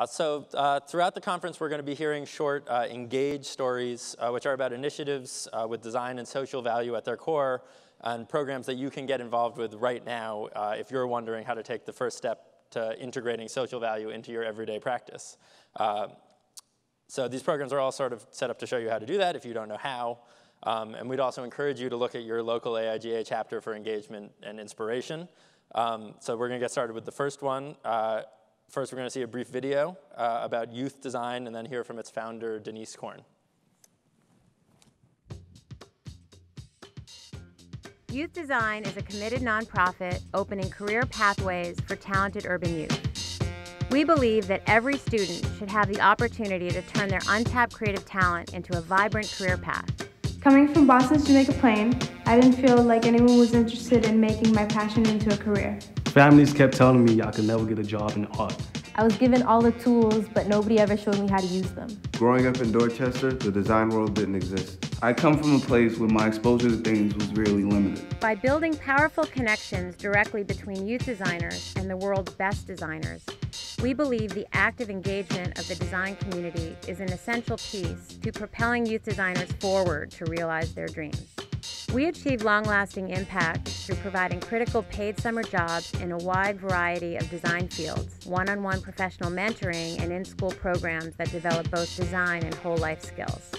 Throughout the conference, we're going to be hearing short engage stories, which are about initiatives with design and social value at their core, and programs that you can get involved with right now if you're wondering how to take the first step to integrating social value into your everyday practice. So these programs are all sort of set up to show you how to do that if you don't know how. And we'd also encourage you to look at your local AIGA chapter for engagement and inspiration. So we're going to get started with the first one. First, we're going to see a brief video about youth design and then hear from its founder, Denise Korn. Youth Design is a committed nonprofit opening career pathways for talented urban youth. We believe that every student should have the opportunity to turn their untapped creative talent into a vibrant career path. Coming from Boston's Jamaica Plain, I didn't feel like anyone was interested in making my passion into a career. Families kept telling me I could never get a job in art. I was given all the tools, but nobody ever showed me how to use them. Growing up in Dorchester, the design world didn't exist. I come from a place where my exposure to things was really limited. By building powerful connections directly between youth designers and the world's best designers, we believe the active engagement of the design community is an essential piece to propelling youth designers forward to realize their dreams. We achieve long-lasting impact through providing critical paid summer jobs in a wide variety of design fields, one-on-one professional mentoring, and in-school programs that develop both design and whole-life skills.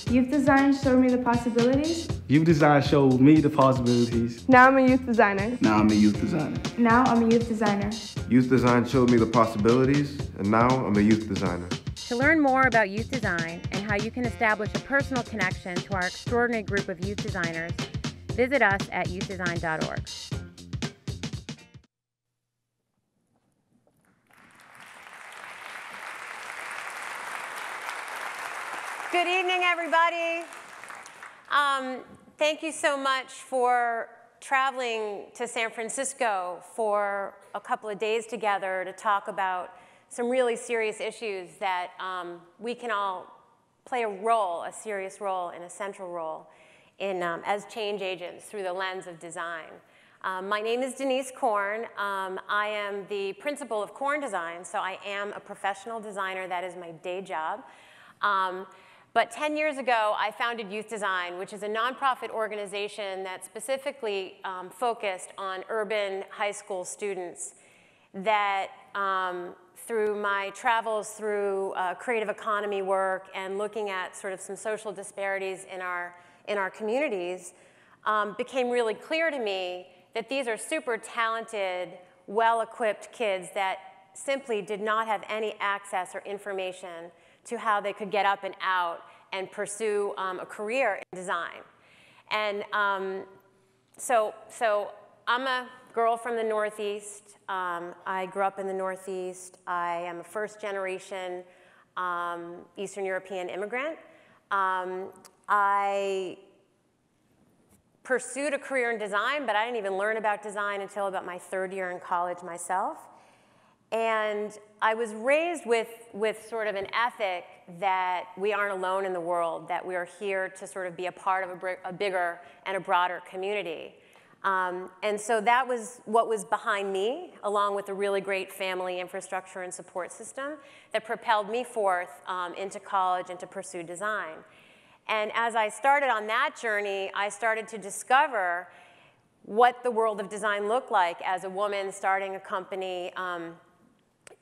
Youth Design showed me the possibilities. Youth Design showed me the possibilities. Now I'm a youth designer. Now I'm a youth designer. Now I'm a youth designer. Youth Design showed me the possibilities, and now I'm a youth designer. To learn more about youth design and how you can establish a personal connection to our extraordinary group of youth designers, visit us at youthdesign.org. Good evening, everybody. Thank you so much for traveling to San Francisco for a couple of days together to talk about some really serious issues that we can all play a serious role, and a central role in as change agents through the lens of design. My name is Denise Korn. I am the principal of Korn Design, so I am a professional designer. That is my day job. But 10 years ago, I founded Youth Design, which is a nonprofit organization that specifically focused on urban high school students that through my travels through creative economy work and looking at sort of some social disparities in our communities, became really clear to me that these are super talented, well-equipped kids that simply did not have any access or information to how they could get up and out and pursue a career in design. And so I'm a girl from the Northeast. I grew up in the Northeast. I am a first-generation Eastern European immigrant. I pursued a career in design, but I didn't even learn about design until about my third year in college myself. And I was raised with sort of an ethic that we aren't alone in the world, that we are here to sort of be a part of a bigger and a broader community. And so that was what was behind me, along with a really great family infrastructure and support system that propelled me forth into college and to pursue design. And as I started on that journey, I started to discover what the world of design looked like as a woman starting a company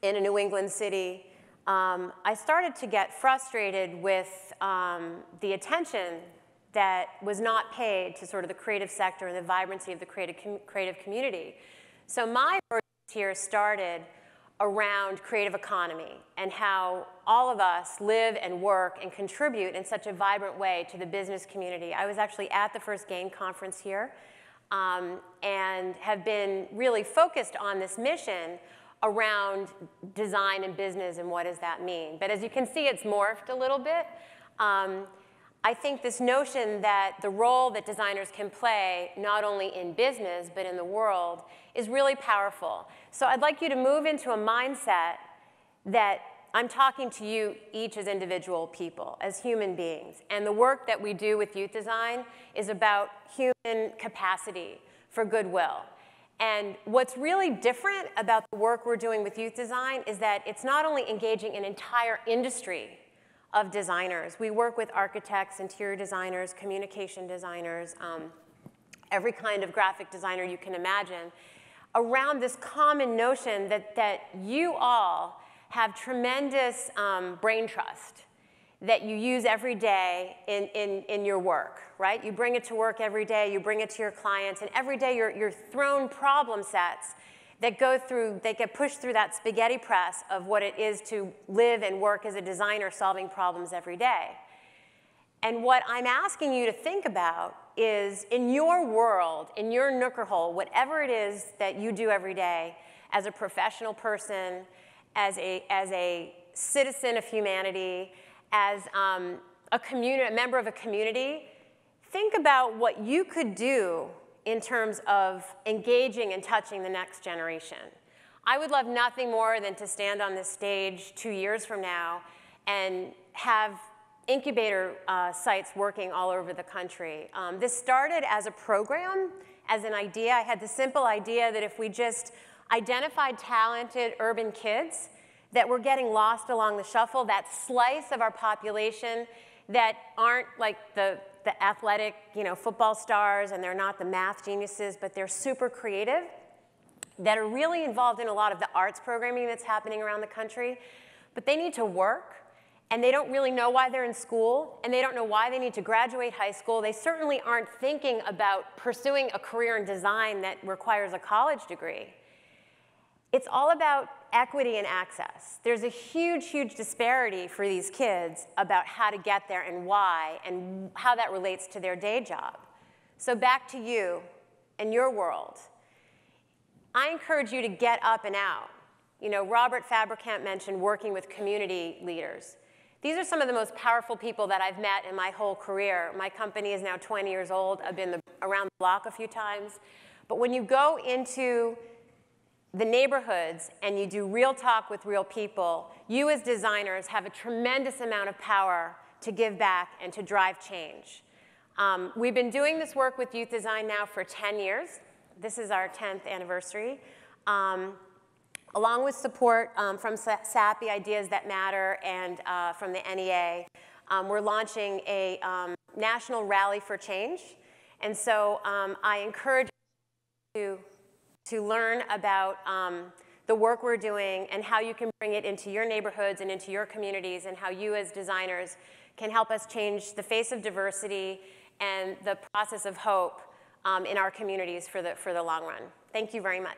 in a New England city. I started to get frustrated with the attention that was not paid to sort of the creative sector and the vibrancy of the creative community. So my work here started around creative economy and how all of us live and work and contribute in such a vibrant way to the business community. I was actually at the first GAIN conference here and have been really focused on this mission around design and business and what does that mean. But as you can see, it's morphed a little bit. I think this notion that the role that designers can play, not only in business, but in the world, is really powerful. So I'd like you to move into a mindset that I'm talking to you each as individual people, as human beings. And the work that we do with youth design is about human capacity for goodwill. And what's really different about the work we're doing with youth design is that it's not only engaging an entire industry of designers. We work with architects, interior designers, communication designers, every kind of graphic designer you can imagine, around this common notion that you all have tremendous brain trust that you use every day in your work, right? You bring it to work every day, you bring it to your clients, and every day you're thrown problem sets that get pushed through that spaghetti press of what it is to live and work as a designer solving problems every day. And what I'm asking you to think about is, in your world, in your nook or hole, whatever it is that you do every day as a professional person, as a citizen of humanity, as a member of a community, think about what you could do in terms of engaging and touching the next generation. I would love nothing more than to stand on this stage 2 years from now and have incubator sites working all over the country. This started as a program, as an idea. I had the simple idea that if we just identified talented urban kids that were getting lost along the shuffle, that slice of our population that aren't like the athletic, football stars, and they're not the math geniuses, but they're super creative, that are really involved in a lot of the arts programming that's happening around the country, but they need to work, and they don't really know why they're in school, and they don't know why they need to graduate high school. They certainly aren't thinking about pursuing a career in design that requires a college degree. It's all about equity and access. There's a huge, huge disparity for these kids about how to get there and why, and how that relates to their day job. So back to you and your world. I encourage you to get up and out. Robert Fabricant mentioned working with community leaders. These are some of the most powerful people that I've met in my whole career. My company is now 20 years old. I've been around the block a few times. But when you go into the neighborhoods and you do real talk with real people, you as designers have a tremendous amount of power to give back and to drive change. We've been doing this work with youth design now for 10 years. This is our 10th anniversary. Along with support from SAPI, Ideas That Matter, and from the NEA, we're launching a national rally for change. And so I encourage you to learn about the work we're doing and how you can bring it into your neighborhoods and into your communities, and how you as designers can help us change the face of diversity and the process of hope in our communities for the long run. Thank you very much.